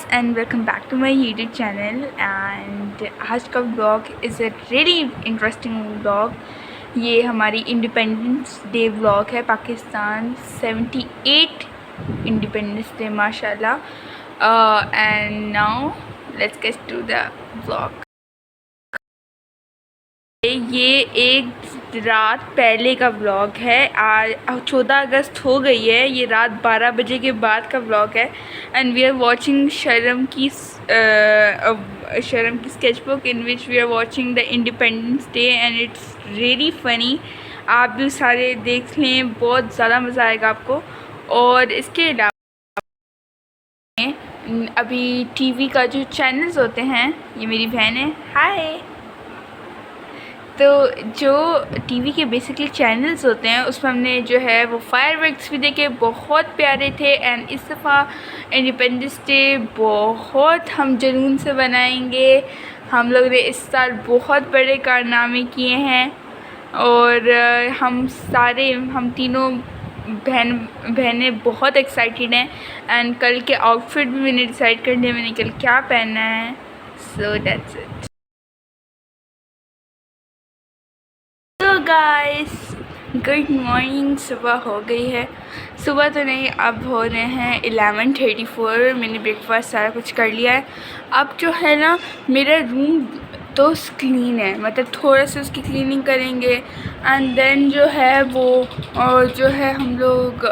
guys and welcome back to my YouTube channel and आज का blog is a really interesting blog. ये हमारी independence day blog है। Pakistan 78 independence day माशाल्लाह। And now let's get to the blog. ये एक रात पहले का व्लॉग है। आज 14 अगस्त हो गई है। ये रात 12 बजे के बाद का व्लॉग है एंड वी आर वाचिंग शर्म की sketch book in which we are watching the independence day and it's really funny. आप भी सारे देख लें, बहुत ज़्यादा मज़ा आएगा आपको। और इसके अलावा अभी टीवी का जो चैनल्स होते हैं, ये मेरी बहन है, हाय। तो जो टीवी के बेसिकली चैनल्स होते हैं उसमें हमने जो है वो फायरवर्क्स भी देखे, बहुत प्यारे थे। एंड इस दफ़ा इंडिपेंडेंस डे बहुत हम जुनून से बनाएंगे। हम लोग ने इस साल बहुत बड़े कारनामे किए हैं और हम तीनों बहनें बहुत एक्साइटेड हैं। एंड कल के आउटफिट भी मैंने डिसाइड कर लिया, मैंने कल क्या पहनना है। So that's it. तो गाइस गुड मॉर्निंग, सुबह हो गई है। सुबह तो नहीं, अब हो रहे हैं 11:34। मैंने ब्रेकफास्ट सारा कुछ कर लिया है। अब जो है ना, मेरा रूम तो क्लीन है, मतलब थोड़ा सा उसकी क्लीनिंग करेंगे एंड देन जो है वो जो है हम लोग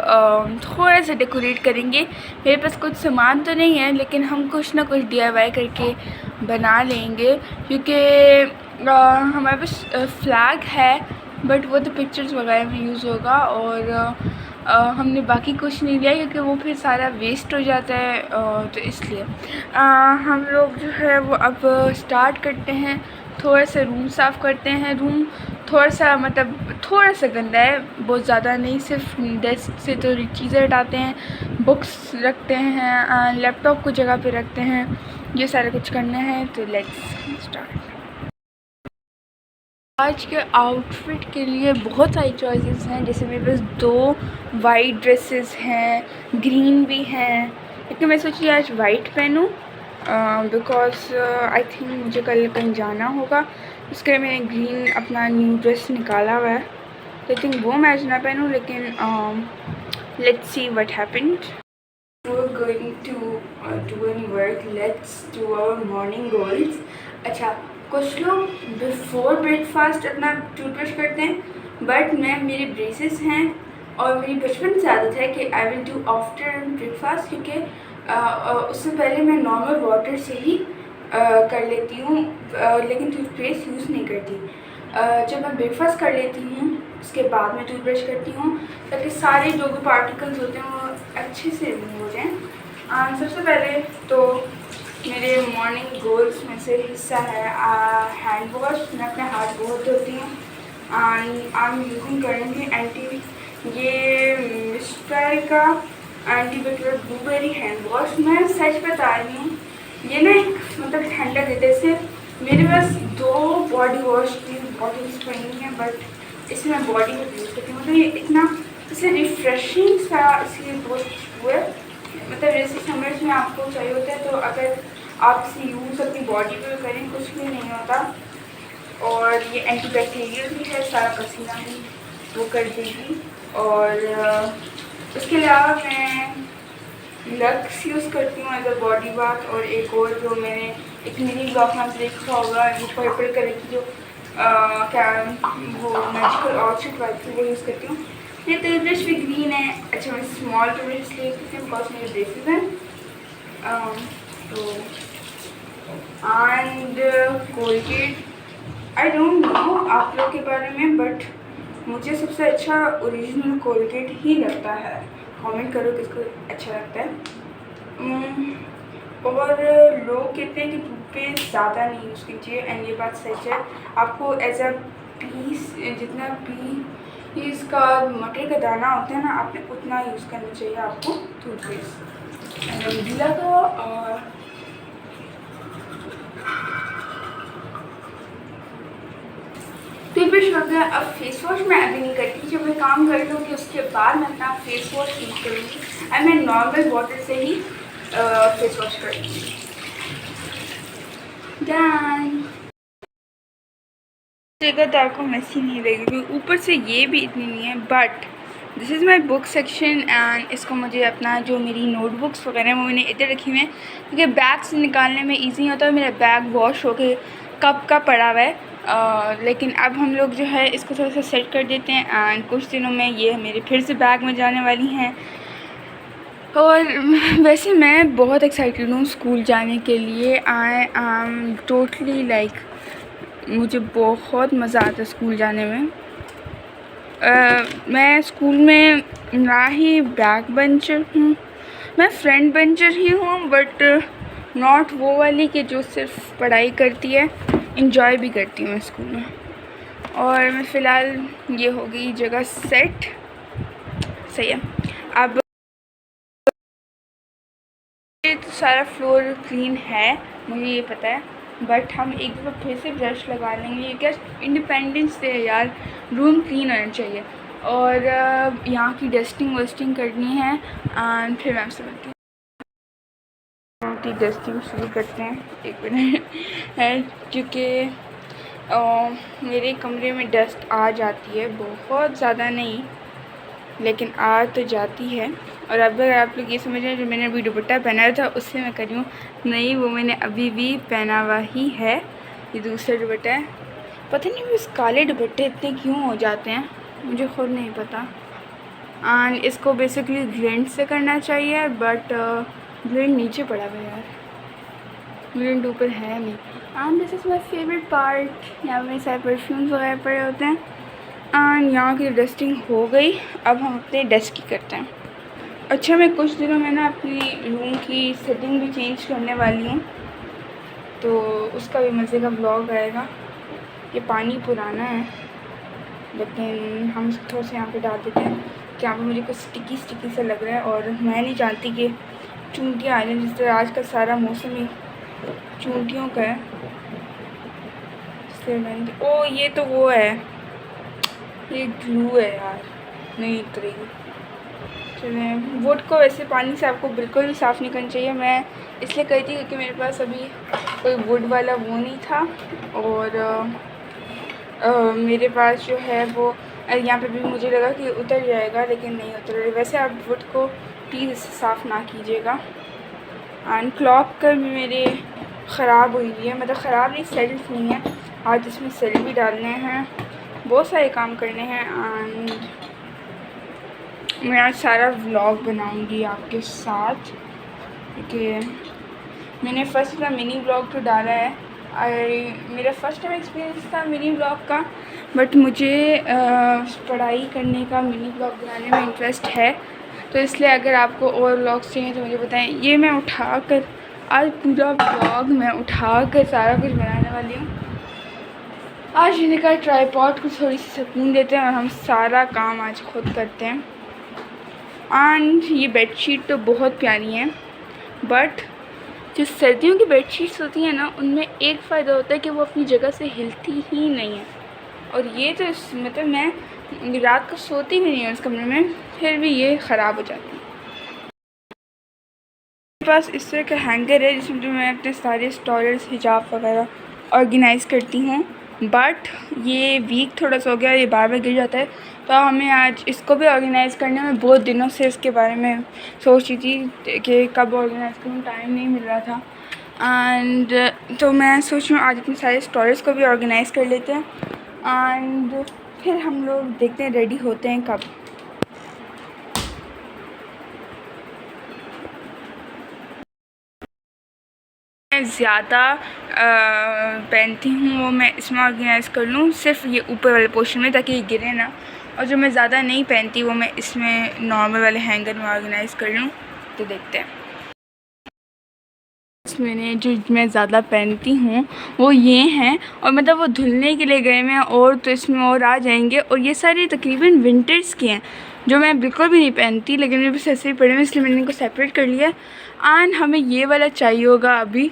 थोड़ा सा डेकोरेट करेंगे। मेरे पास कुछ सामान तो नहीं है लेकिन हम कुछ ना कुछ DIY करके बना लेंगे, क्योंकि हमारे पास फ्लैग है बट वो तो पिक्चर्स वगैरह में यूज़ होगा। और हमने बाकी कुछ नहीं लिया क्योंकि वो फिर सारा वेस्ट हो जाता है। तो इसलिए हम लोग जो है वो अब स्टार्ट करते हैं। थोड़ा सा रूम साफ़ करते हैं। रूम थोड़ा सा मतलब थोड़ा सा गंदा है, बहुत ज़्यादा नहीं। सिर्फ डेस्क से तो चीज़ें हटाते हैं, बुक्स रखते हैं, लैपटॉप को जगह पे रखते हैं, ये सारा कुछ करना है। तो लेट्स स्टार्ट। आज के आउटफिट के लिए बहुत सारी चॉइसेस हैं। जैसे मेरे पास 2 वाइट ड्रेसेस हैं, ग्रीन भी हैं, लेकिन मैं सोची आज वाइट पहनूं बिकॉज आई थिंक मुझे कल कहीं जाना होगा। उसके लिए मैंने ग्रीन अपना न्यू ड्रेस निकाला हुआ है, तो आई थिंक वो मैं आज ना पहनूं। लेकिन let's see what happened. We're going to do any work. Let's do our morning goals. अच्छा, कुछ लोग बिफोर ब्रेकफास्ट अपना टूथब्रश करते हैं, बट मेरे ब्रेसेस हैं और मेरी बचपन से आदत है कि I will do after breakfast, क्योंकि उससे पहले मैं नॉर्मल वाटर से ही कर लेती हूँ, लेकिन टूथपेस्ट यूज़ नहीं करती। जब मैं ब्रेकफास्ट कर लेती हूँ उसके बाद मैं टूथब्रश करती हूँ, ताकि सारे जो भी पार्टिकल्स होते हैं वो अच्छे से रिमूव हो जाएँ। सबसे पहले तो मेरे मॉर्निंग गोल्स में से हिस्सा है हैंड वॉश। मैं अपने हाथ बहुत धोती हूँ and I am using currently ये मिस्ट्राई का एंटीबैक्टीरियल ब्लूबेरी हैंड वॉश। मैं सच बता रही हूँ, ये ना एक मतलब ठंडा देते से। मेरे पास 2 बॉडी वॉश की बॉटल्स पड़ी हैं, बट इसमें मैं बॉडी को यूज़ करती हूँ। मतलब ये इतना इसे रिफ्रेशिंग सा इसलिए बहुत हुआ, मतलब जैसे समर्स में आपको चाहिए होता है, तो अगर आप इसे यूज़ अपनी बॉडी पे करें कुछ भी नहीं होता। और ये एंटीबैक्टीरियल भी है, सारा पसीना भी वो कर देगी। और उसके अलावा मैं लक्स यूज़ करती हूँ एज अ बॉडी बाथ। और एक और जो मैंने एक मिनी ब्लॉग में देखा होगा, वो पर्पल कलर की जो क्या वो मैजिकल ऑर्चिड वाली थी, वो यूज़ करती हूँ। ये टूथब्रश भी ग्रीन है। अच्छा, मैं स्मॉल टूथब्रश लेती हूँ बिकॉज मेरे ब्रेसेस हैं। तो and Colgate, I don't know आप लोग के बारे में, बट मुझे सबसे अच्छा ओरिजिनल कोलगेट ही लगता है। कमेंट करो किसको अच्छा लगता है। और लोग कहते हैं कि टूथपेस्ट ज़्यादा नहीं यूज़ कीजिए, एंड ये बात सच है। आपको एज अ पीस जितना पीस का मटर का दाना होता है ना, आपने उतना यूज़ करना चाहिए आपको टूथपेस्ट। गीला का टूथब्रश हो गया। अब फेस वॉश मैं अभी नहीं करती, जब मैं काम कर लूँगी उसके बाद मैं अपना फेस वॉश यूज़ करूँगी। एंड मैं नॉर्मल वाटर से ही फेस वॉश कर डन। जगह तो आपको मैसी नहीं लगेगी क्योंकि ऊपर से ये भी इतनी नहीं है, but this is my book section and इसको मुझे अपना जो मेरी नोटबुक्स वगैरह हैं वो मैंने इधर रखी हुई हैं क्योंकि बैग से निकालने में इजी होता है। मेरा बैग वॉश होके कब का पड़ा हुआ है, लेकिन अब हम लोग जो है इसको थोड़ा सा सेट कर देते हैं एंड कुछ दिनों में ये मेरे फिर से बैग में जाने वाली हैं। और वैसे मैं बहुत एक्साइटेड हूँ स्कूल जाने के लिए। आई एम टोटली लाइक, मुझे बहुत मज़ा आता है स्कूल जाने में। मैं स्कूल में ना ही बैक बेंचर हूँ, मैं फ्रंट बेंचर ही हूँ, बट नॉट वो वाली कि जो सिर्फ पढ़ाई करती है, इंजॉय भी करती हूँ मैं स्कूल में। और मैं फ़िलहाल ये हो गई जगह सेट, सही है। अब तो सारा फ्लोर क्लीन है, मुझे ये पता है, बट हम एक दफ़ा फिर से ब्रश लगा लेंगे। ये क्या इंडिपेंडेंस डे है यार, रूम क्लीन होना चाहिए। और यहाँ की डस्टिंग वस्टिंग करनी है एंड फिर मैं आपसे मिलती हूँ। की डस्टिंग शुरू करते हैं, एक मिनट है क्योंकि मेरे कमरे में डस्ट आ जाती है, बहुत ज़्यादा नहीं लेकिन आ तो जाती है। और अब अगर आप लोग ये समझ रहे हैं जो मैंने अभी दुपट्टा पहना था उससे मैं कर रही हूँ, नहीं वो मैंने अभी भी पहना हुआ ही है, ये दूसरा दुपट्टा है। पता नहीं उस काले दुपट्टे इतने क्यों हो जाते हैं, मुझे खुद नहीं पता। एंड इसको बेसिकली ग्लिंट से करना चाहिए, बट ग्लिंट नीचे पड़ा हुआ है यार, ग्लिंट ऊपर है नहीं। And this is my favourite part, यहाँ मेरे सारे परफ्यूम्स वगैरह पड़े होते हैं। एंड यहाँ की डस्टिंग हो गई, अब हम अपने डेस्क की करते हैं। अच्छा, मैं कुछ दिनों में ना अपनी रूम की सेटिंग भी चेंज करने वाली हूँ, तो उसका भी मज़े का ब्लॉग आएगा। ये पानी पुराना है लेकिन हम थोड़ा सा यहाँ पे डाल देते हैं कि यहाँ पर मुझे कुछ स्टिकी स्टिकी सा लग रहा है। और मैं नहीं जानती कि चूंटियाँ आ जाए, जिस तरह आज का सारा मौसम ही चूंटियों का है, इसलिए मैंने ओ ये तो वो है, ये ग्लू है यार, नहीं उतरेगी। चलें, वुड को वैसे पानी से आपको बिल्कुल भी साफ़ नहीं करना चाहिए। मैं इसलिए कही थी क्योंकि मेरे पास अभी कोई वुड वाला वो नहीं था, और मेरे पास जो है वो यहाँ पे भी मुझे लगा कि उतर जाएगा लेकिन नहीं उतर रही। वैसे आप वुड को प्लीज़ इससे साफ़ ना कीजिएगा। एंड क्लॉक कर भी मेरे ख़राब हुई है, मतलब ख़राब नहीं, सेल्फ नहीं है। आज इसमें सेल भी डालने हैं, बहुत सारे काम करने हैं। एंड मैं आज सारा व्लॉग बनाऊंगी आपके साथ क्योंकि मैंने फर्स्ट अपना मिनी व्लॉग तो डाला है। मेरा फर्स्ट टाइम एक्सपीरियंस था मिनी व्लॉग का, बट मुझे पढ़ाई करने का मिनी व्लॉग बनाने में इंटरेस्ट है, तो इसलिए अगर आपको और व्लॉग्स चाहिए तो मुझे बताएं। ये मैं उठाकर आज पूरा व्लॉग मैं उठाकर सारा कुछ बनाने वाली हूँ। आज मैंने कहा ट्राईपॉड को थोड़ी सी सुकून देते हैं और हम सारा काम आज खुद करते हैं। एंड ये बेडशीट तो बहुत प्यारी हैं, बट जो सर्दियों की बेडशीट्स होती हैं ना, उनमें एक फ़ायदा होता है कि वो अपनी जगह से हिलती ही नहीं है। और ये तो मतलब मैं रात को सोती भी नहीं हूँ इस कमरे में, फिर भी ये ख़राब हो जाती है। मेरे पास इस तरह का हैंगर है जिसमें जो मैं अपने सारे स्टोरेज हिजाब वगैरह ऑर्गेनाइज़ करती हूँ, बट ये वीक थोड़ा सा हो गया, ये बार बार गिर जाता है। तो हमें आज इसको भी ऑर्गेनाइज़ करने में बहुत दिनों से इसके बारे में सोच रही थी कि कब ऑर्गेनाइज़ करूँ, टाइम नहीं मिल रहा था। एंड तो मैं सोच रही हूँ आज अपने सारे स्टोरेज को भी ऑर्गेनाइज़ कर लेते हैं एंड फिर हम लोग देखते हैं रेडी होते हैं कब। मैं ज़्यादा पहनती हूँ वो मैं इसमें ऑर्गेनाइज़ कर लूँ, सिर्फ ये ऊपर वाले पोर्शन में, ताकि ये गिरे ना। और जो मैं ज़्यादा नहीं पहनती वो मैं इसमें नॉर्मल वाले हैंगर में ऑर्गेनाइज़ कर लूँ। तो देखते हैं। मैंने जो मैं ज़्यादा पहनती हूँ वो ये हैं, और मतलब वो धुलने के लिए गए हैं और तो इसमें और आ जाएंगे। और ये सारे तकरीबन विंटर्स के हैं जो मैं बिल्कुल भी नहीं पहनती, लेकिन मेरे पास ऐसे ही पड़े हुए, इसलिए मैंने इनको सेपरेट कर लिया। एंड हमें ये वाला चाहिए होगा, अभी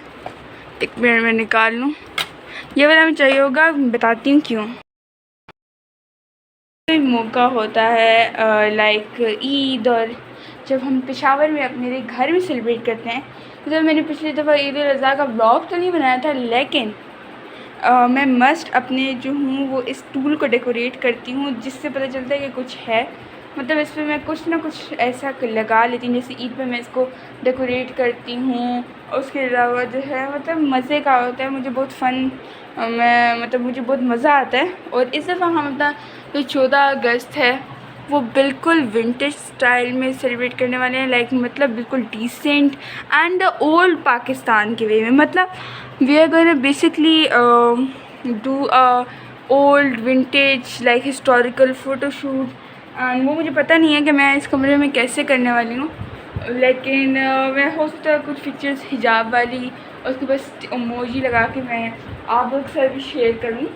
एक मिनट में निकाल लूँ, ये वाला हमें चाहिए होगा, बताती हूँ क्यों। मौका होता है लाइक ईद और जब हम पेशावर में मेरे घर में सेलिब्रेट करते हैं। तो जब मैंने पिछली दफ़ा ईद उल अज़हा का व्लॉग तो नहीं बनाया था, लेकिन मैं मस्ट अपने जो हूँ वो इस टूल को डेकोरेट करती हूँ, जिससे पता चलता है कि कुछ है। मतलब इस पर मैं कुछ ना कुछ ऐसा लगा लेती हूँ, जैसे ईद पे मैं इसको डेकोरेट करती हूँ। उसके अलावा जो है मतलब मज़े का होता है, मुझे बहुत मुझे बहुत मज़ा आता है। और इस दफ़ा हम अपना जो 14 अगस्त है वो बिल्कुल विंटेज स्टाइल में सेलिब्रेट करने वाले हैं। लाइक मतलब बिल्कुल डिसेंट एंड ओल्ड पाकिस्तान के वे में। मतलब we are gonna basically do old vintage like historical photoshoot. And वो मुझे पता नहीं है कि मैं इस कमरे में कैसे करने वाली हूँ, लेकिन मैं हो सकता है कुछ पिक्चर्स हिजाब वाली और उसके बस इमोजी लगा के मैं आप लोग से भी शेयर करूँ।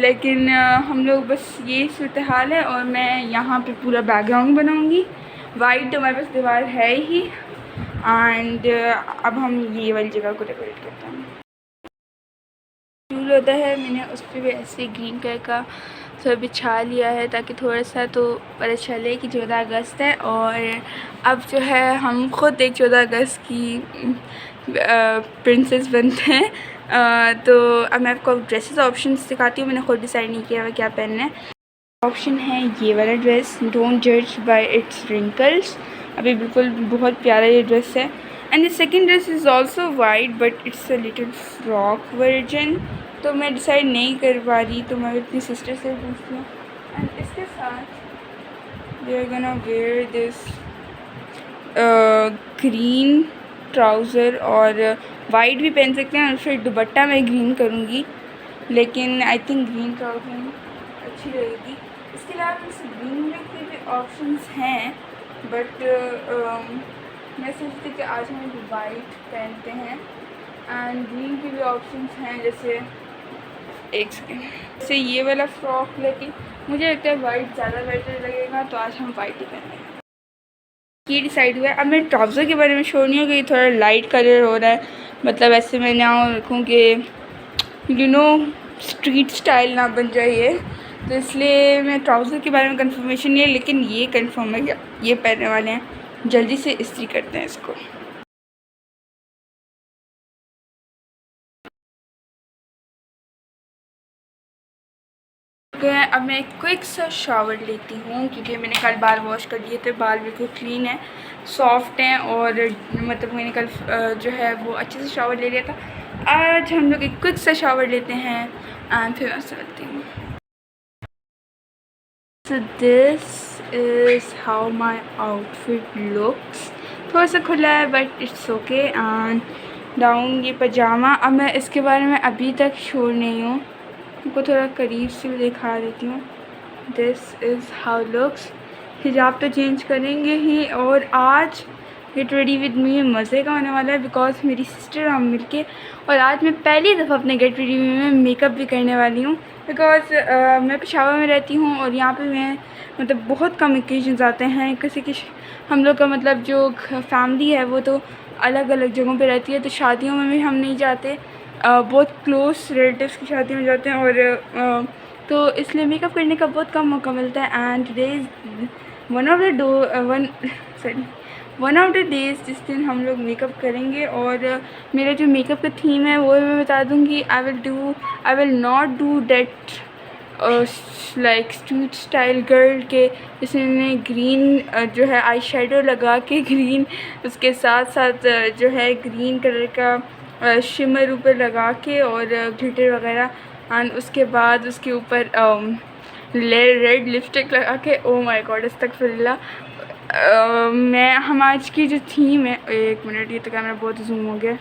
लेकिन हम लोग बस ये सूरत हाल है। और मैं यहाँ पे पूरा बैकग्राउंड बनाऊँगी, वाइट हमारे पास दीवार है ही। एंड अब हम ये वाली जगह को डेकोरेट करते हैं। फूल होता है, मैंने उस पर भी ऐसे ग्रीन कलर का सब बिछा लिया है ताकि थोड़ा सा तो पता चले कि 14 अगस्त है। और अब जो है हम ख़ुद एक 14 अगस्त की प्रिंसेस बनते हैं। तो अब मैं आपको ड्रेसेस ऑप्शंस दिखाती हूँ। मैंने खुद डिसाइड नहीं किया है क्या पहनना है। ऑप्शन है ये वाला ड्रेस, डोंट जज बाय इट्स रिंकल्स। अभी बिल्कुल बहुत प्यारा ये ड्रेस है। And the second dress is also white but it's a little frock version. तो मैं डिसाइड नहीं कर पा रही, तो मैं अपनी सिस्टर से पूछती हूँ। एंड इसके साथ we are gonna wear this green trouser, और वाइट भी पहन सकते हैं और फिर दुपट्टा मैं ग्रीन करूँगी, लेकिन आई थिंक ग्रीन ट्राउज़र अच्छी रहेगी। इसके अलावा इस ग्रीन में के भी ऑप्शंस हैं, बट मैं सोचती थी कि आज हम वाइट पहनते हैं। एंड ग्रीन के भी ऑप्शंस हैं, जैसे एक सेकेंड, जैसे ये वाला फ्रॉक, लेकिन मुझे लगता है वाइट ज़्यादा बेटर लगेगा, तो आज हम वाइट ही पहनेंगे। ये डिसाइड हुआ है। अब मैं ट्राउज़र के बारे में श्योर नहीं हूँ कि थोड़ा लाइट कलर हो रहा है, मतलब ऐसे मैं ना रखूँ कि स्ट्रीट स्टाइल ना बन जाए ये, तो इसलिए मैं ट्राउज़र के बारे में कंफर्मेशन नहीं है, लेकिन ये कंफर्म है कि ये पहनने वाले हैं। जल्दी से इस्त्री करते हैं इसको। अब मैं एक क्विक सा शावर लेती हूँ, क्योंकि मैंने कल बाल वॉश कर लिए थे, बाल बिल्कुल क्लीन है, सॉफ्ट हैं, और मतलब मैंने कल जो है वो अच्छे से शावर ले लिया था। आज हम लोग एक क्विक सा शावर लेते हैं एंड फिर मैं चलती हूँ। So this is how my outfit looks. थोड़ा सा खुला है but it's okay. And down ये पजामा। अब मैं इसके बारे में अभी तक श्योर नहीं हूँ, उनको थोड़ा करीब से भी दिखा देती हूँ। This is how looks. हिजाब तो चेंज करेंगे ही, और आज गेट रेडी विद मी मज़े का होने वाला है, बिकॉज मेरी सिस्टर हम मिलके, और आज मैं पहली दफ़ा अपने गेट रेडी में मेकअप भी करने वाली हूँ, बिकॉज मैं पेशावर में रहती हूँ और यहाँ पे मैं मतलब बहुत कम ओकेजन्स आते हैं किसी की। हम लोग का मतलब जो फैमिली है वो तो अलग अलग जगहों पे रहती है, तो शादियों में भी हम नहीं जाते, बहुत क्लोज रिलेटिव्स की शादी में जाते हैं, और तो इसलिए मेकअप करने का बहुत कम मौका मिलता है। And today is one of the days जिस दिन हम लोग मेकअप करेंगे। और मेरा जो मेकअप का थीम है वो मैं बता दूँगी। I will not do that like street style girl के, जिसमें ग्रीन जो है आई शेडो लगा के, ग्रीन उसके साथ साथ जो है ग्रीन कलर का शिमर ऊपर लगा के और ग्लिटर वगैरह, एंड उसके बाद उसके ऊपर रेड लिपस्टिक लगा के। ओ माय गॉड, अस्तगफिरुल्लाह। मैं हम आज की जो थीम है, एक मिनट, ये तो कैमरा बहुत जूम हो गया।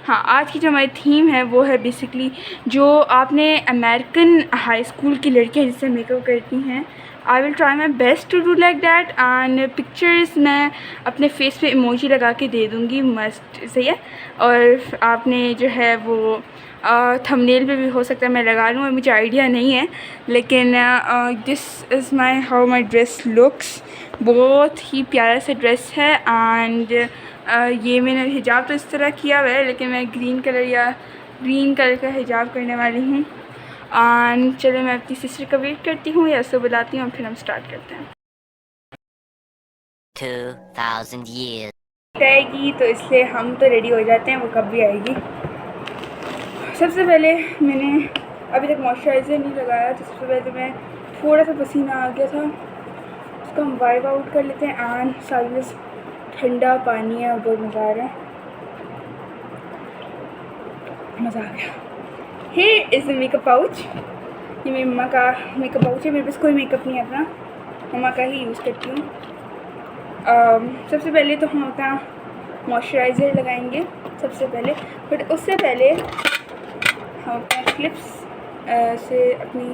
हाँ, आज की जो हमारी थीम है वो है बेसिकली जो आपने अमेरिकन हाई स्कूल की लड़कियाँ जिससे मेकअप करती हैं, I will try my best to do like that. And pictures मैं अपने फेस पे इमोजी लगा के दे दूँगी, मस्त, सही है। और आपने जो है वो थंबनेल पे भी हो सकता है मैं लगा लूँ, मुझे आइडिया नहीं है, लेकिन this is my how my dress looks. बहुत ही प्यारा सा ड्रेस है। एंड ये मैंने हिजाब तो इस तरह किया हुआ है, लेकिन मैं ग्रीन कलर का हिजाब करने वाली हूँ। एंड चलो मैं अपनी सिस्टर का वेट करती हूँ या उससे बुलाती हूँ, फिर हम स्टार्ट करते हैं। 2000 years. आएगी तो इसलिए हम तो रेडी हो जाते हैं, वो कब भी आएगी। सबसे पहले मैंने अभी तक मॉइस्चराइज़र नहीं लगाया, तो सबसे पहले तो मैं थोड़ा सा पसीना आ गया था, उसको हम वाइप आउट कर लेते हैं। एंड साथ में ठंडा पानी है, बहुत मज़ा आ रहा है, मज़ा आ गया। हे इज़ मेकअप पाउच, ये मेरी मम्मा का मेकअप पाउच है। मेरे पास कोई मेकअप नहीं है अपना, मम्मा का ही यूज़ करती हूँ। सबसे पहले तो हम अपना मॉइस्चराइज़र लगाएंगे सबसे पहले, बट उससे पहले हम अपना क्लिप्स से अपनी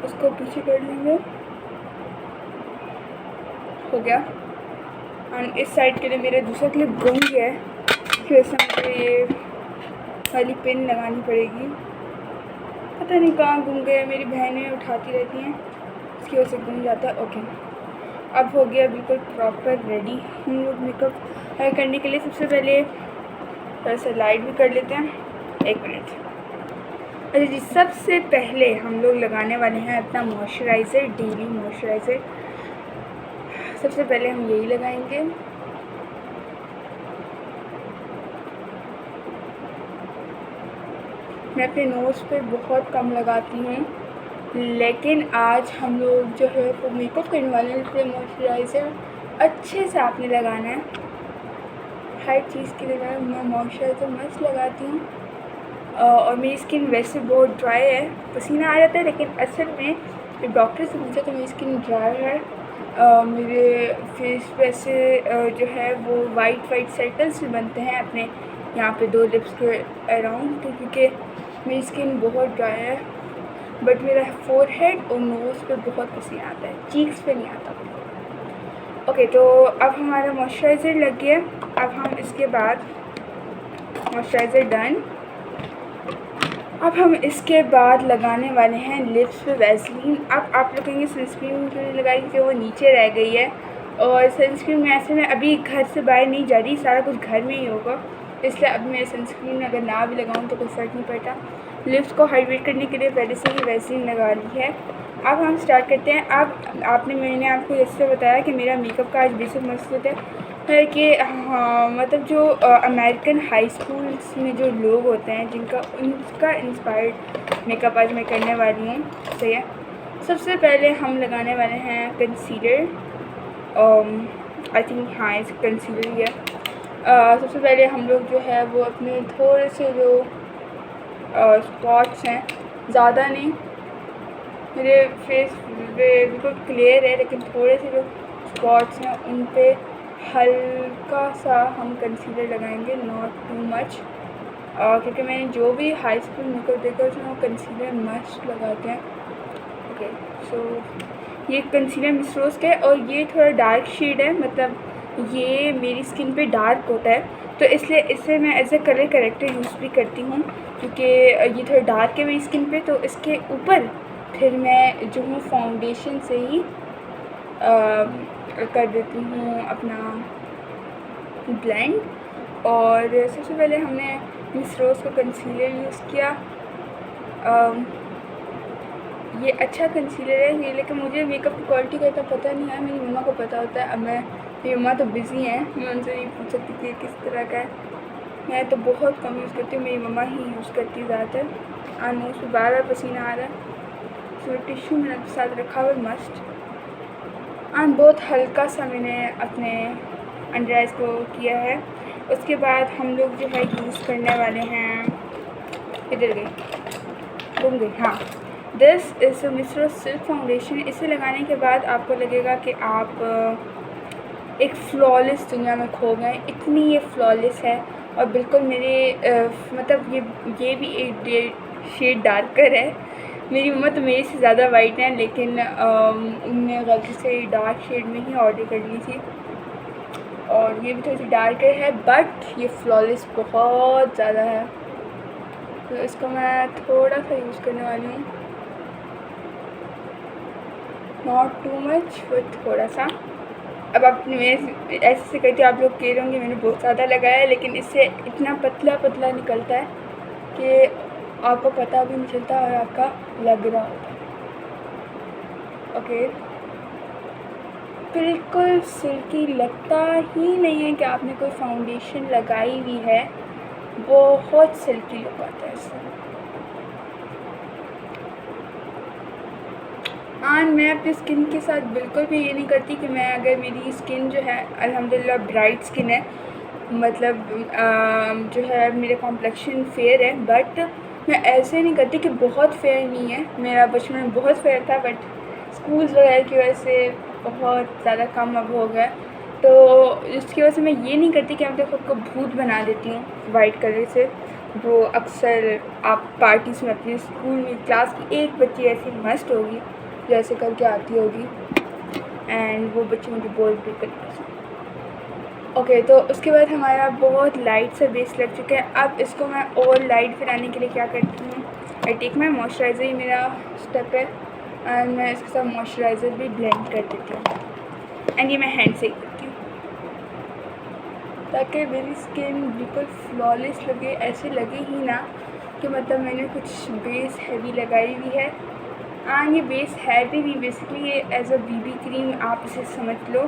उसको पीछे कर लेंगे। हो गया। एंड इस साइड के लिए मेरा दूसरा क्लिप गुम गया है, इसकी वजह से मुझे ये वाली पिन लगानी पड़ेगी। पता नहीं कहाँ गुम गया, मेरी बहनें उठाती रहती हैं, इसकी वजह से गुम जाता है। ओके, अब हो गया बिल्कुल प्रॉपर रेडी हम लोग मेकअप करने के लिए। सबसे पहले थोड़ा सा लाइट भी कर लेते हैं, 1 मिनट। अच्छा जी, सबसे पहले हम लोग लगाने वाले हैं अपना मॉइस्चराइज़र, डेली मॉइस्चराइज़र। सबसे पहले हम यही लगाएंगे। मैं अपने नोज़ पे बहुत कम लगाती हूँ, लेकिन आज हम लोग जो है वो मेकअप करने वाले हैं, इसलिए मॉइस्चराइज़र अच्छे से आपने लगाना है। हर चीज़ के लिए मैं मॉइस्चराइज़र मस्त लगाती हूँ। और मेरी स्किन वैसे बहुत ड्राई है, पसीना आ जाता है, लेकिन असल में जब डॉक्टर से पूछा तो मेरी स्किन ड्राई है। मेरे फेस पे से जो है वो वाइट सर्कल्स भी बनते हैं अपने यहाँ पे 2 लिप्स के अराउंड, क्योंकि मेरी स्किन बहुत ड्राई है। बट मेरा फोरहेड और नोज़ पे बहुत पसीना आता है, चीक्स पे नहीं आता। ओके, तो अब हमारा मॉइस्चराइज़र लग गया। अब हम इसके बाद मॉइस्चराइज़र डन। अब हम इसके बाद लगाने वाले हैं लिप्स पे वैसलीन। अब आप लोग कहेंगे सनस्क्रीन क्यों लगाई, कि वो नीचे रह गई है। और सनस्क्रीन में ऐसे मैं अभी घर से बाहर नहीं जा रही, सारा कुछ घर में ही होगा, इसलिए अब मैं सनस्क्रीन अगर ना भी लगाऊँ तो कोई फ़र्क नहीं पड़ता। लिप्स को हाइड्रेट करने के लिए पहले से ही वैसलीन लगा ली है। अब हम स्टार्ट करते हैं। अब मैंने आपको जैसे बताया कि मेरा मेकअप का आज बेसिक मकसद है कि हाँ, मतलब जो अमेरिकन हाई स्कूल्स में जो लोग होते हैं उनका इंस्पायर्ड मेकअप आज मैं करने वाली हूँ। सही है। सबसे पहले हम लगाने वाले हैं कंसीलर। आई थिंक हाँ, इस कंसीलर ही है। सबसे पहले हम लोग जो है वो अपने थोड़े से जो स्पॉट्स हैं, ज़्यादा नहीं, मेरे फेस पे बिल्कुल क्लियर है, लेकिन थोड़े से जो स्पॉट्स हैं उन पे हल्का सा हम कंसीलर लगाएंगे, नॉट टू मच, क्योंकि मैंने जो भी हाई स्कूल मेकअप देखा उसमें वो कंसीलर मस्ट लगाते हैं। ओके, सो ये कंसीलर मिस रोज़ का है और ये थोड़ा डार्क शेड है, मतलब ये मेरी स्किन पे डार्क होता है, तो इसलिए इसे मैं as a colour corrector use भी करती हूँ, क्योंकि ये थोड़ा डार्क है मेरी स्किन पे। तो इसके ऊपर फिर मैं जो हूँ फाउंडेशन से ही कर देती हूँ अपना ब्लेंड। और सबसे पहले हमने मिस रोज़ का कंसीलर यूज़ किया। ये अच्छा कंसीलर है ये, लेकिन मुझे मेकअप की क्वालिटी का इतना पता नहीं है, मेरी मम्मा को पता होता है। अब मेरी मम्मा तो बिज़ी हैं, मैं उनसे नहीं पूछ सकती कि किस तरह का है। मैं तो बहुत कम यूज़ करती हूँ, मेरी मम्मा ही यूज़ करती है ज़्यादातर। और मुँह से बार पसीना आ रहा है, तो टिश्यू मैंने साथ रखा हुआ मस्ट। और बहुत हल्का सा मैंने अपने अंडर आइज़ को किया है। उसके बाद हम लोग जो है यूज़ करने वाले हैं, इधर गई घूम गई, हाँ, this is Miss Rose silk foundation. इसे लगाने के बाद आपको लगेगा कि आप एक फ्लॉलेस दुनिया में खो गए, इतनी ये फ्लॉलेस है। और बिल्कुल मेरे मतलब ये भी एक शेड डार्कर है। मेरी मम्मा तो मेरे से ज़्यादा वाइट है, लेकिन उनने गलती से डार्क शेड में ही ऑर्डर कर ली थी, और ये भी थोड़ी सी डार्कर है, बट ये फ्लॉलेस बहुत ज़्यादा है। तो इसको मैं थोड़ा सा यूज़ करने वाली हूँ, नॉट टू मच बट थोड़ा सा। अब आप मेरे ऐसे से कहते आप लोग कह रहे होंगे मैंने बहुत ज़्यादा लगाया है, लेकिन इससे इतना पतला निकलता है कि आपको पता भी नहीं चलता और आपका लग रहा होता है। ओके, बिल्कुल सिल्की लगता ही नहीं है कि आपने कोई फाउंडेशन लगाई हुई है, बहुत सिल्की लुक आता है इससे। और मैं अपनी स्किन के साथ बिल्कुल भी ये नहीं करती कि मैं, अगर मेरी स्किन जो है अल्हम्दुलिल्लाह ब्राइट स्किन है, मतलब जो है मेरा कॉम्प्लेक्शन फेयर है, बट मैं ऐसे नहीं करती कि बहुत फेयर नहीं है। मेरा बचपन में बहुत फेयर था, बट स्कूल्स वगैरह की वजह से बहुत ज़्यादा कम अब हो गया, तो इसकी वजह से मैं ये नहीं करती कि मैं अपने खुद को भूत बना देती हूँ वाइट कलर से। वो अक्सर आप पार्टीज़ में अपने स्कूल में क्लास की एक बच्ची ऐसी मस्त होगी जो ऐसे करके आती होगी, एंड वो बच्चे मुझे बिल्कुल पसंद। ओके, तो उसके बाद हमारा बहुत लाइट सा बेस लग चुका है। अब इसको मैं और लाइट बनाने के लिए क्या करती हूँ, आई टेक माई मॉइस्चराइज़र, ही मेरा स्टेप है, एंड मैं इसके साथ मॉइस्चराइज़र भी ब्लेंड कर देती हूँ, एंड ये मैं हैंड से ही करती हूँ ताकि मेरी स्किन बिल्कुल फ्लॉलेस लगे, ऐसे लगे ही ना कि मतलब मैंने कुछ बेस हैवी लगाई हुई है। ये बेस है भी नहीं, बेसिकली ये एज अ बीबी क्रीम आप इसे समझ लो,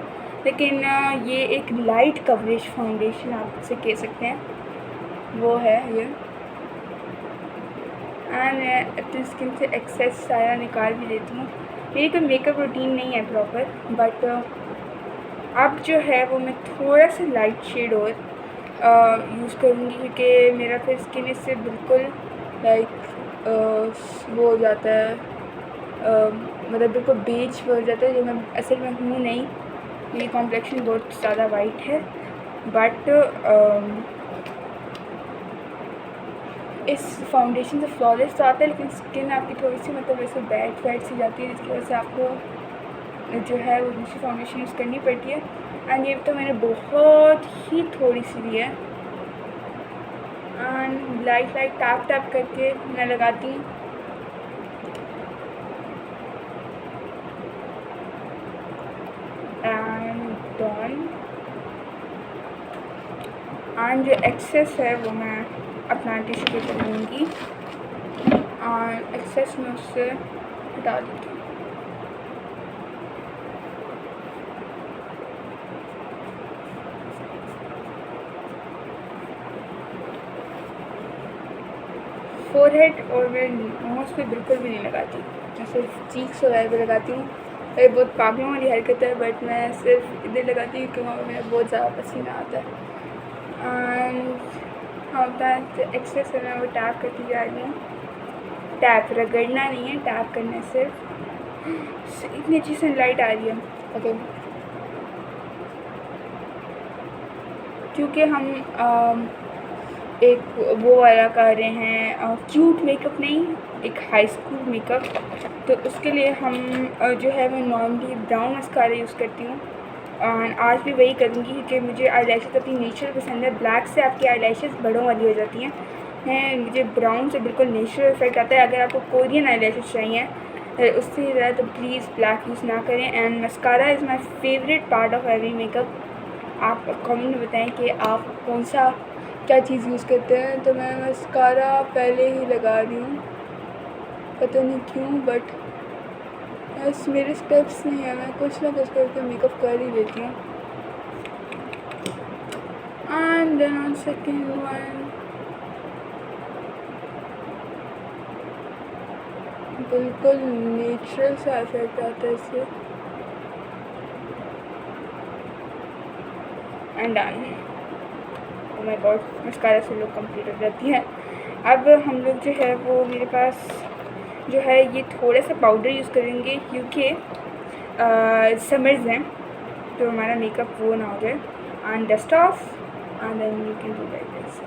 लेकिन ये एक लाइट कवरेज फाउंडेशन आप इसे कह सकते हैं, वो है ये। मैं अपनी स्किन से एक्सेस सारा निकाल भी देती हूँ। मेरी कोई मेकअप रूटीन नहीं है प्रॉपर, बट अब जो है वो मैं थोड़ा सा लाइट शेड और यूज़ करूँगी, क्योंकि मेरा फिर स्किन इससे बिल्कुल लाइक वो हो जाता है, मतलब बिल्कुल बेज हो जाता है, जो मैं असल में हूँ नहीं। मेरी कॉम्प्लेक्शन बहुत ज़्यादा वाइट है, बट इस फाउंडेशन से फ्लॉलेस तो आता है, लेकिन स्किन आपकी थोड़ी सी मतलब ऐसे बैड सी जाती है, जिसकी वजह से आपको जो है वो दूसरी फाउंडेशन यूज़ करनी पड़ती है। एंड ये तो मैंने बहुत ही थोड़ी सी ली है, एंड लाइट टैप करके मैं लगाती हूँ। एंड जो एक्सेस है वो मैं अपना टिश्यू पेपर लूँगी और एक्सेस में उससे हटा दूँगी। फोरहेड और मैं नोज़ पे बिल्कुल भी नहीं लगाती, मैं सिर्फ चीक्स वगैरह पे लगाती हूँ। ये बहुत पागलों वाली हरकत है, बट मैं सिर्फ इधर लगाती हूँ क्योंकि वहाँ पर मेरा बहुत ज़्यादा पसीना आता है। एंड हाँ, एक्सेस है मैं वो टैप करती जा रही हूँ। टैप रगड़ना नहीं है, टैप करना है सिर्फ। इतनी अच्छी सनलाइट आ रही है। ओके, क्योंकि हम एक वो वाला कर रहे हैं, क्यूट मेकअप नहीं, एक हाई स्कूल मेकअप, तो उसके लिए हम जो है मैं नॉर्मली ब्राउन मस्कारा यूज़ करती हूँ, और आज भी वही करूँगी क्योंकि मुझे आईलैशेस अपनी नेचुरल पसंद है। ब्लैक से आपकी आईलैशेस बड़ों वाली हो जाती हैं, मुझे ब्राउन से बिल्कुल नेचुरल इफेक्ट आता है। अगर आपको कोरियन आईलैशेस चाहिए उससे ज़्यादा तो प्लीज़ ब्लैक यूज़ ना करें। And mascara is my favourite part of every makeup. आप कमेंट में बताएं कि आप कौन सा क्या चीज़ यूज़ करते हैं। तो मैं मस्कारा पहले ही लगा रही हूँ, पता नहीं क्यों, बट बस मेरे स्टेप्स नहीं है, मैं कुछ ना कुछ करके मेकअप कर ही लेती हूँ। And then on second one बिल्कुल नेचुरल सा इफेक्ट आता है इससे। And done. Oh my god, mascara से लोग कंप्लीट हो जाती है। अब हम लोग जो है वो मेरे पास जो है ये थोड़ा सा पाउडर यूज़ करेंगे क्योंकि समर्स हैं, तो हमारा मेकअप वो ना हो जाए। And dust off and then you can do like this.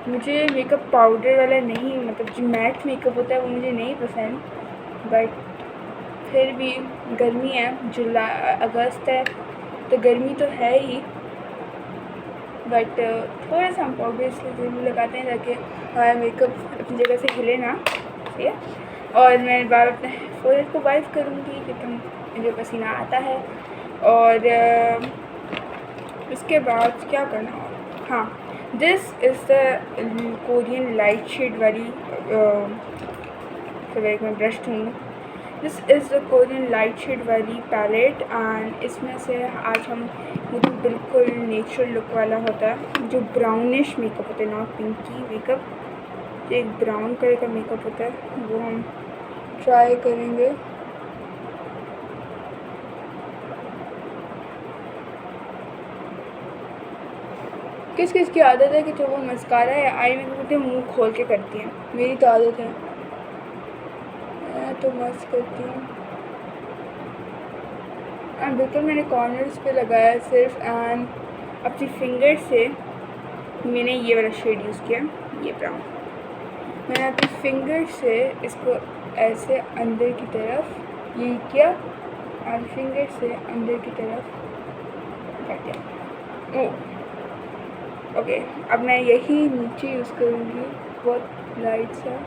मुझे मेकअप पाउडर वाला नहीं, मतलब जो मैट मेकअप होता है वो मुझे नहीं पसंद, बट फिर भी गर्मी है, जुलाई अगस्त है तो गर्मी तो है ही, बट थोड़ा सा हम पाउडर इसलिए ज़रूर लगाते हैं ताकि हमारा मेकअप अपनी जगह से हिले ना, ठीक है। और मैं बार अपने फोरहेड को वाइप करूँगी क्योंकि मुझे पसीना आता है। और इसके बाद क्या करना होगा, हाँ, this is the Korean light shade वाली, फिर एक मैं ब्रश दूँगी। This is the Korean light shade वाली पैलेट एंड इसमें से आज हम मुझे बिल्कुल नेचुरल लुक वाला होता है, जो ब्राउनिश मेकअप होता है, नॉट पिंकी मेकअप, एक ब्राउन कलर का मेकअप होता है, वो हम ट्राई करेंगे। किस किस की आदत है कि जो वो मस्कारा या आई मेकअप करते हैं मुँह खोल के करती हैं, मेरी तो आदत है, मैं तो मस्त करती हूँ। एंड बिल्कुल मैंने कॉर्नर्स पे लगाया सिर्फ, एंड अपनी फिंगर से मैंने ये वाला शेड यूज़ किया, ये ब्राउन, मैंने अपनी फिंगर से इसको ऐसे अंदर की तरफ ये किया और फिंगर से अंदर की तरफ काटा। ओके, अब मैं यही नीचे यूज़ करूँगी, बहुत लाइट सा।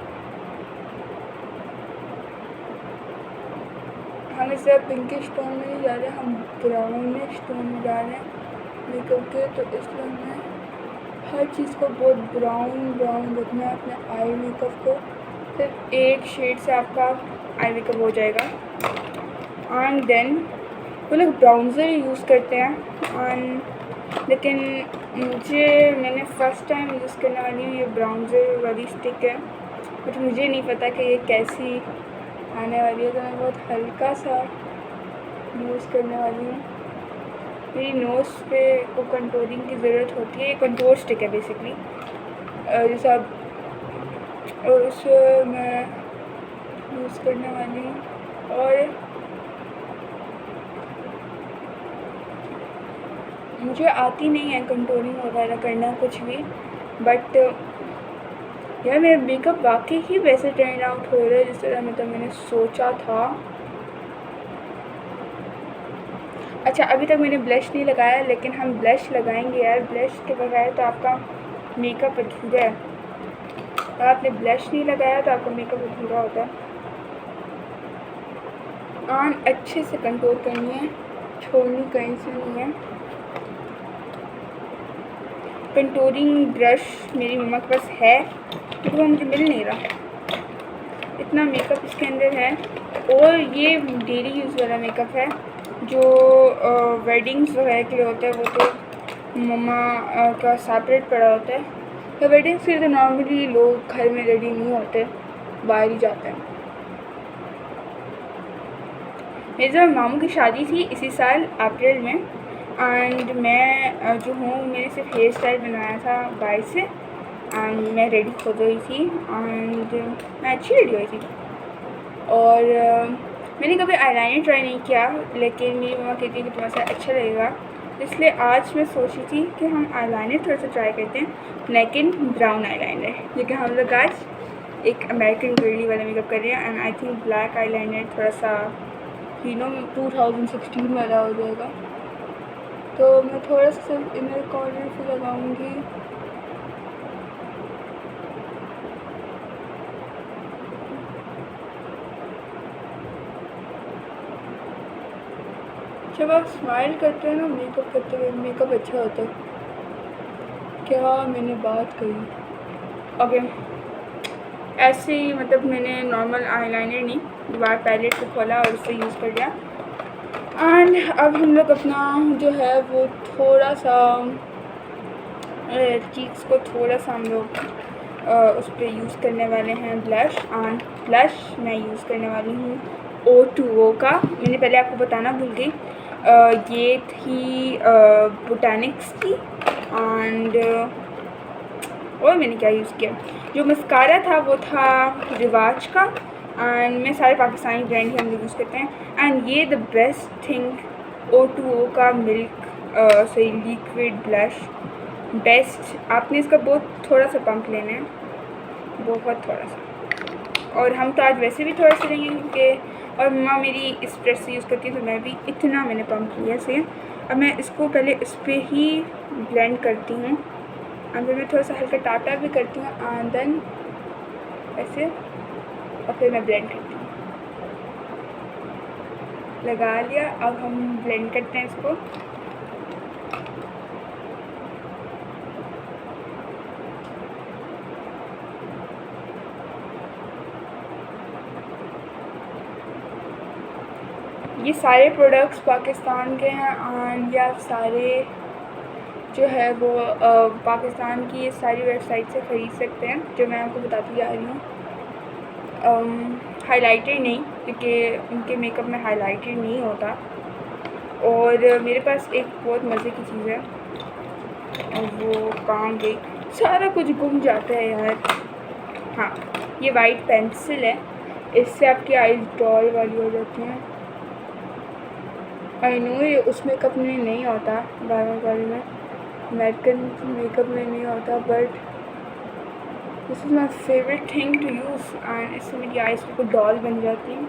हम इसे पिंकिश टोन में नहीं जा रहे, हम ब्राउनिश टोन में जा रहे हैं मेकअप के, तो इसलिए हमें हर चीज़ को बहुत ब्राउन ब्राउन रखना है अपने आई मेकअप को। सिर्फ एक शेड से आपका आई मेकअप हो जाएगा। एंड देन वो लोग ब्राउन्ज़र यूज़ करते हैं, एंड लेकिन मैंने फ़र्स्ट टाइम यूज़ करने वाली हूँ ये ब्राउन्ज़र वाली स्टिक है, बट मुझे नहीं पता कि ये कैसी आने वाली है, तो मैं बहुत हल्का सा यूज़ करने वाली हूँ। मेरी नोज़ पे को कंटूरिंग की ज़रूरत होती है, ये कंटूर स्टिक है बेसिकली, जैसा, और उसे मैं यूज़ करने वाली हूँ। और मुझे आती नहीं है कंटूरिंग वगैरह करना कुछ भी, बट यार मेरा मेकअप वाकई ही वैसे टर्न आउट हो रहा है जिस तरह मतलब मैंने सोचा था। अच्छा, अभी तक मैंने ब्लश नहीं लगाया, लेकिन हम ब्लश लगाएंगे यार, ब्लश के बगैर तो आपका मेकअप अधूरा है। अगर आपने ब्लश नहीं लगाया तो आपका मेकअप अधूरा होता है। और अच्छे से कंट्रोल करनी है, छोड़नी कहीं से नहीं है। कंटूरिंग ब्रश मेरी मम्मा के पास है, तो वो मुझे मिल नहीं रहा, इतना मेकअप इसके अंदर है। और ये डेली यूज़ वाला मेकअप है, जो वेडिंग्स वगैरह के लिए होता है, वो तो मम्मा का सेपरेट पड़ा होता है। तो वेडिंग्स के लिए तो नॉर्मली लोग घर में रेडी नहीं होते, बाहर ही जाते हैं। मेरे जब मामू की शादी थी इसी साल अप्रैल में, एंड मैं जो हूँ मैंने सिर्फ हेयर स्टाइल बनाया था बाहर से, एंड मैं रेडी हो गई थी, एंड मैं अच्छी रेडी हुई थी। और मैंने कभी आईलाइनर ट्राई नहीं किया, लेकिन मेरी मम्मा कहती है कि थोड़ा सा अच्छा लगेगा, इसलिए आज मैं सोची थी कि हम आईलाइनर थोड़ा सा ट्राई करते हैं, लेकिन ब्राउन आईलाइनर, लेकिन हम लोग आज एक अमेरिकन गर्ली वाला मेकअप कर रहे हैं। And I think black eyeliner थोड़ा सा 2016 वाला हो जाएगा, तो मैं थोड़ा सा सिर्फ इनर कॉर्नर पे लगाऊंगी। जब आप स्माइल करते हैं ना मेकअप करते हुए, मेकअप अच्छा होता है। क्या मैंने बात कही। ओके, ऐसे ही मतलब मैंने नॉर्मल आईलाइनर नहीं, दोबारा पैलेट को खोला और उससे यूज़ कर लिया। एंड अब हम लोग अपना जो है वो थोड़ा सा चीक्स को थोड़ा सा हम लोग उस पर यूज़ करने वाले हैं ब्लश। एंड ब्लश मैं यूज़ करने वाली हूँ O2O का, मैंने पहले आपको बताना भूल गई, ये थी बोटानिक्स की। एंड और मैंने क्या यूज़ किया, जो मस्कारा था वो था रिवाज का, एंड मैं सारे पाकिस्तानी ब्रांड ही हम लोग यूज़ करते हैं। एंड ये द बेस्ट थिंग O2O का मिल्क सही लिक्विड ब्लश, बेस्ट। आपने इसका बहुत थोड़ा सा पंप लेना है, बहुत थोड़ा सा, और हम तो आज वैसे भी थोड़ा सा लेंगे क्योंकि, और मम्मा मेरी इस ब्रश से यूज़ करती है, तो मैं भी इतना मैंने पंप लिया से। अब मैं इसको पहले इस पर ही ब्लेंड करती हूँ, एंड फिर मैं थोड़ा सा हल्का टाटा भी करती हूँ, एंड देन ऐसे, और फिर मैं ब्लेंड करती हूँ। लगा लिया, अब हम ब्लेंड करते हैं इसको। ये सारे प्रोडक्ट्स पाकिस्तान के हैं एंड ये आप सारे जो है वो पाकिस्तान की ये सारी वेबसाइट से ख़रीद सकते हैं, जो मैं आपको बताती जा रही हूँ। हाइलाइटर नहीं, क्योंकि उनके मेकअप में हाइलाइटर नहीं होता। और मेरे पास एक बहुत मज़े की चीज़ है और वो काम गई, सारा कुछ गुम जाता है यार। हाँ, ये वाइट पेंसिल है, इससे आपकी आईज डॉल वाली हो जाती हैं। आई नो ये उस मेकअप में नहीं होता, बार वाले में, अमेरिकन मेकअप में नहीं होता, but this is my favourite thing to use and इससे मेरी आईज को डॉल बन जाती हैं।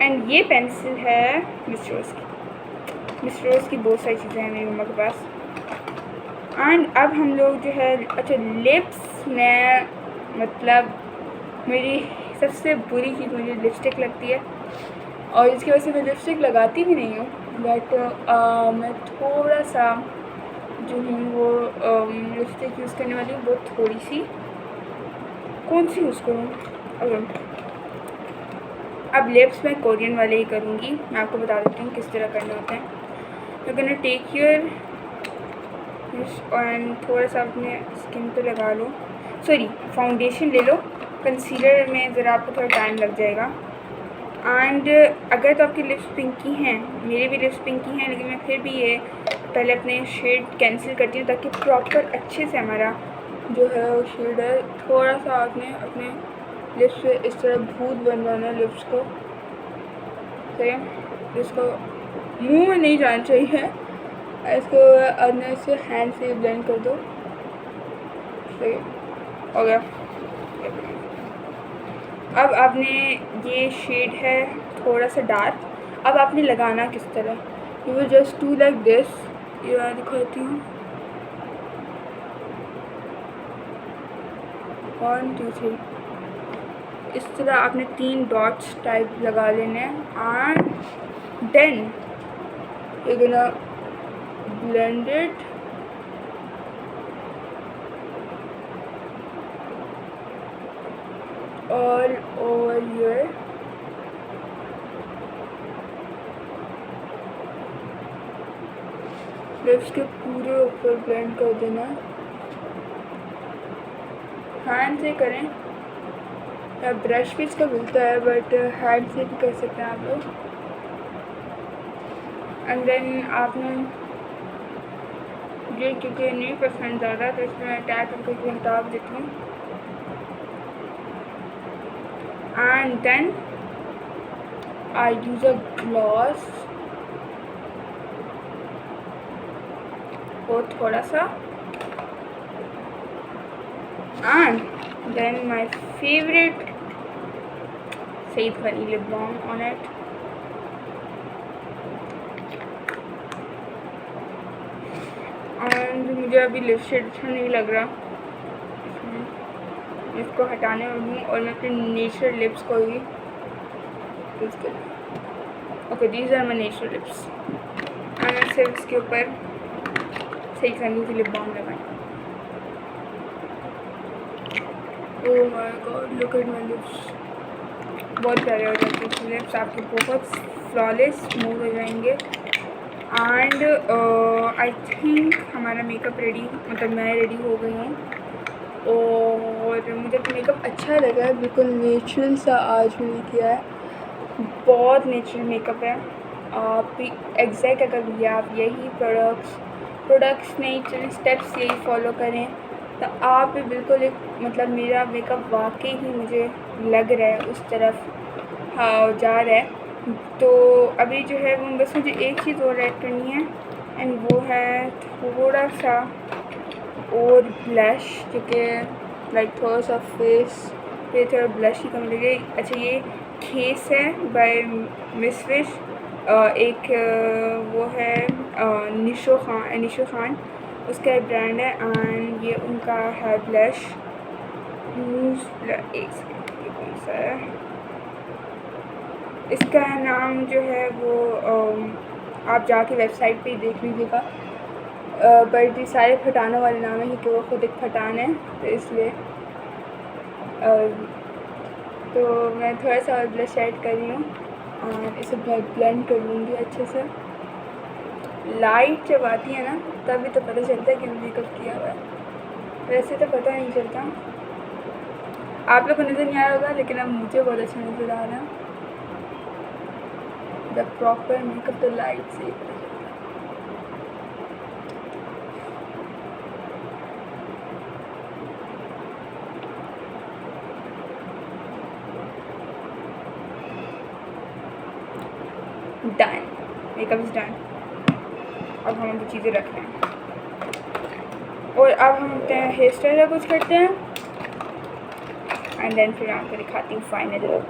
एंड ये पेंसिल है मिस रोज़ की। मिस रोज़ की बहुत सारी चीज़ें हैं मेरी मम्मा के पास। एंड अब हम लोग जो है, अच्छा लिप्स में मतलब मेरी सबसे बुरी चीज़ मुझे लिपस्टिक लगती है और इसकी वजह से मैं लिपस्टिक लगाती भी नहीं हूँ, बट मैं थोड़ा सा जो हूँ वो लिपस्टिक यूज़ करने वाली हूँ, वो थोड़ी सी। कौन सी यूज़ करूँ? अब लिप्स मैं कोरियन वाले ही करूँगी। मैं आपको बता देती हूँ किस तरह करना होता है। You can take your and थोड़ा सा अपने स्किन पे लगा लो, सॉरी फाउंडेशन ले लो। कंसीलर में ज़रा आपको थोड़ा टाइम लग जाएगा। एंड अगर तो आपकी लिप्स पिंकी हैं, मेरे भी लिप्स पिंकी हैं, लेकिन मैं फिर भी ये पहले अपने शेड कैंसिल करती हूँ ताकि प्रॉपर अच्छे से हमारा जो है वो शेड है। थोड़ा सा आपने अपने लिप्स पे इस तरह भूत बन जाना लिप्स को, सही है। इसको मुंह में नहीं जाना चाहिए, इसको अंदर से हैंड से ब्लेंड कर दो, सही हो गया। अब आपने ये शेड है थोड़ा सा डार्क, अब आपने लगाना किस तरह, you will just do like this. ये मैं दिखाती हूँ, 1 2 3, इस तरह आपने 3 डॉट्स टाइप लगा लेने हैं and then you gonna blend it. all over your lips के पूरे ऊपर ब्लेंड कर देना। हैंड से करें या ब्रश भी इसका मिलता है, बट हैंड से भी कर सकते हैं आप लोग। एंड देन आपने ये क्योंकि नहीं पसंद ज़्यादा तो इसमें अटैच करके हटा देती हूँ। And then I use a gloss और थोड़ा सा, and then my favorite Said Funny lip balm on it. and मुझे अभी लिप शेड अच्छा नहीं लग रहा, इसको हटाने वाली हूँ और मैं अपने नेचुरल लिप्स को ही यूज़ करूँ। Okay, these are my natural lips and मैं सिर्फ इसके ऊपर सही करने की लिप बाम लगाई। ओह my God, look at my lips, बहुत प्यारे हो जाते हैं लिप्स आपके, बहुत फ्लॉलेस स्मूथ हो जाएंगे। एंड आई थिंक हमारा मेकअप रेडी, मतलब मैं रेडी हो गई हूँ और मुझे तो मेकअप अच्छा लगा है, बिल्कुल नेचुरल सा आज मैंने किया है, बहुत नेचुरल मेकअप है। आप भी एग्जैक्ट अगर भैया आप यही प्रोडक्ट्स नहीं, चलिए स्टेप्स यही फॉलो करें तो आप भी बिल्कुल एक, मतलब मेरा मेकअप वाकई ही मुझे लग रहा है उस तरफ हाँ जा रहा है। तो अभी जो है वो बस मुझे एक चीज़ और ऐड करनी है एंड वो है थोड़ा सा और ब्लश, क्योंकि लाइक थोड़ा सा फेस पे थोड़ा ब्लश ही कम लगे। अच्छा, ये खेस है बाय मिस विश, एक वो है निशो खान उसका एक ब्रांड है एंड ये उनका है ब्लश, एक सेकंड, ये कौन सा है, इसका नाम जो है वो आप जाके वेबसाइट पे देख लीजिएगा, बट ये सारे फटानों वाले नाम है क्योंकि वो खुद एक फटान है, तो इसलिए तो मैं थोड़ा सा और ब्लश ऐड कर रही हूँ और इसे ब्लेंड कर लूँगी अच्छे से। लाइट जब आती है ना तभी तो पता चलता है कि मेकअप किया हुआ है, वैसे तो पता नहीं चलता। आप लोग को नज़र नहीं आ रहा होगा लेकिन अब मुझे बहुत अच्छा नज़र आ रहा है। द प्रॉपर मेकअप तो लाइट से ही पता चलता है। Done, makeup is done. अब हम वो चीज़ें रख रहे हैं और अब हम अपने हेयर स्टाइल का कुछ करते हैं एंड देन फिर आपको दिखाती हूँ final look.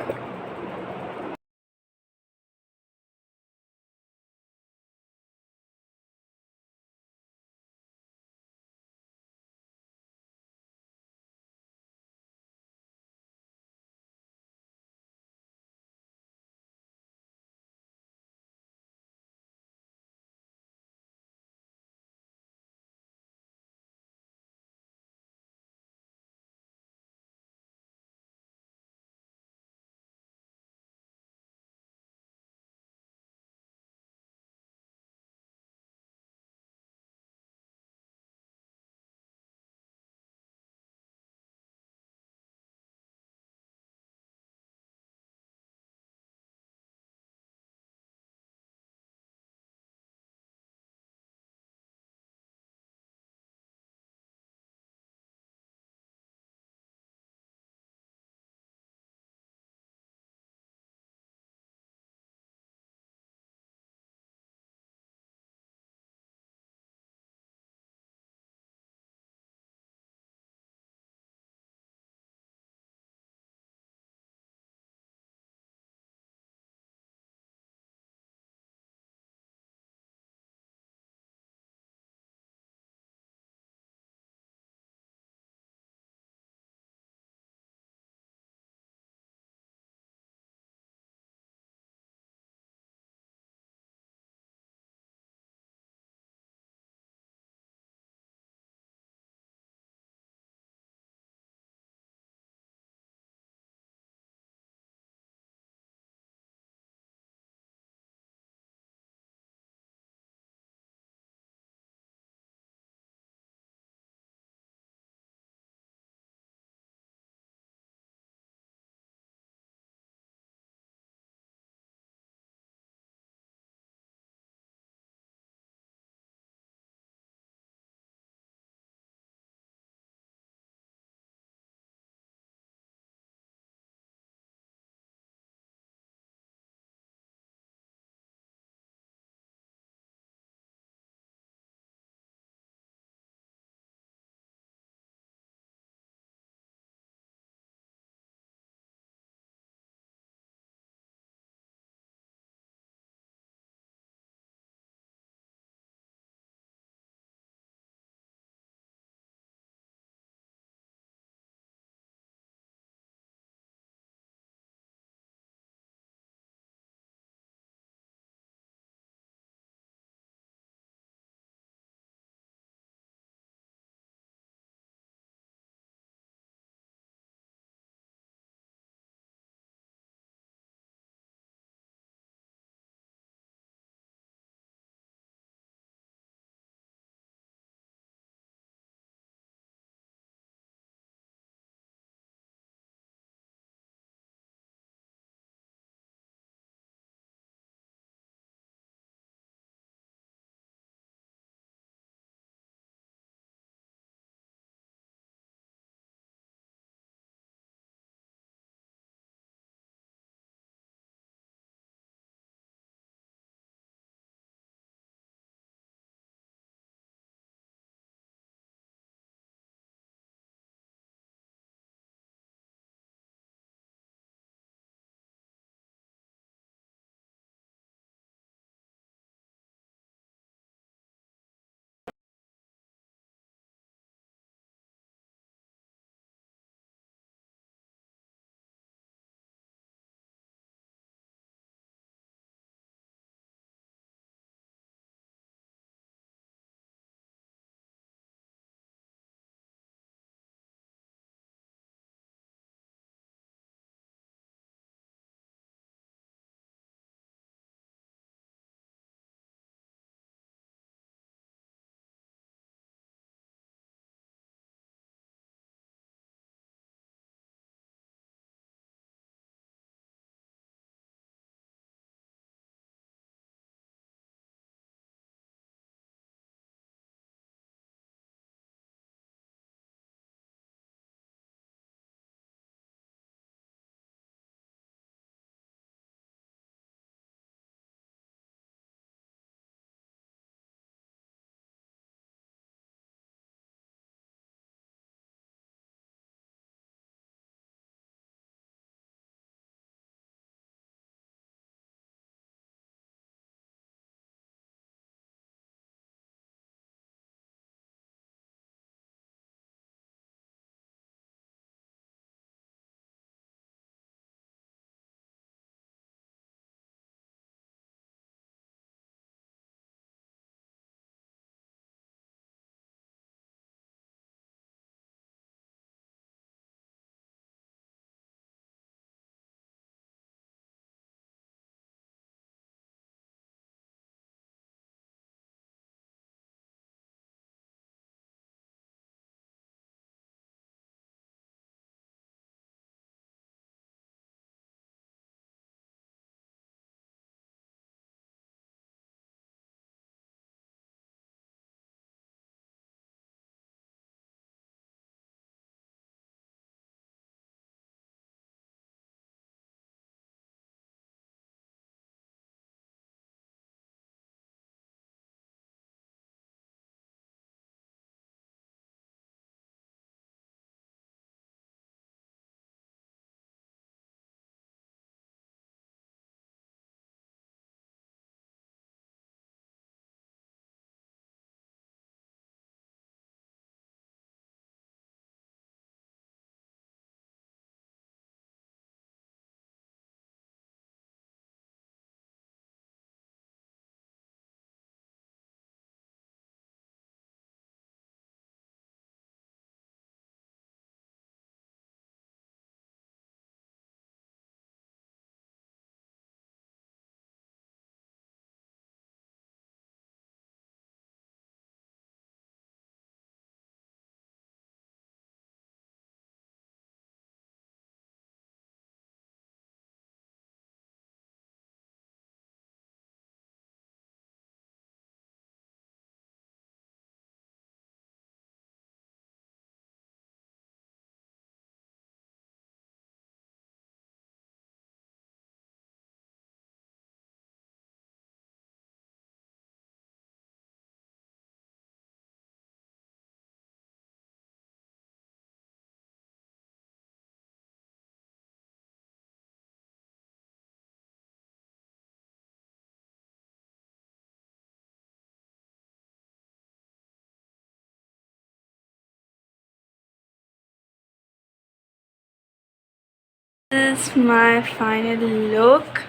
Is my final look.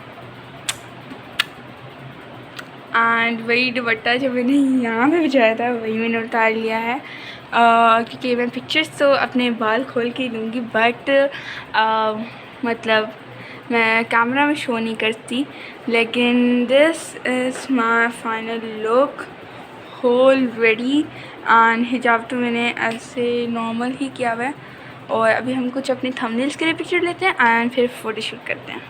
And वही दुपट्टा जो मैंने यहाँ पे बिछाया था वही मैंने उतार लिया है, क्योंकि मैं पिक्चर्स तो अपने बाल खोल के लूँगी, बट मतलब मैं कैमरा में शो नहीं करती। लेकिन this is my final look whole ready. And हिजाब तो मैंने ऐसे नॉर्मल ही किया हुआ है। और अभी हम कुछ अपने थंबनेल्स के लिए पिक्चर लेते हैं एंड फिर फ़ोटोशूट करते हैं।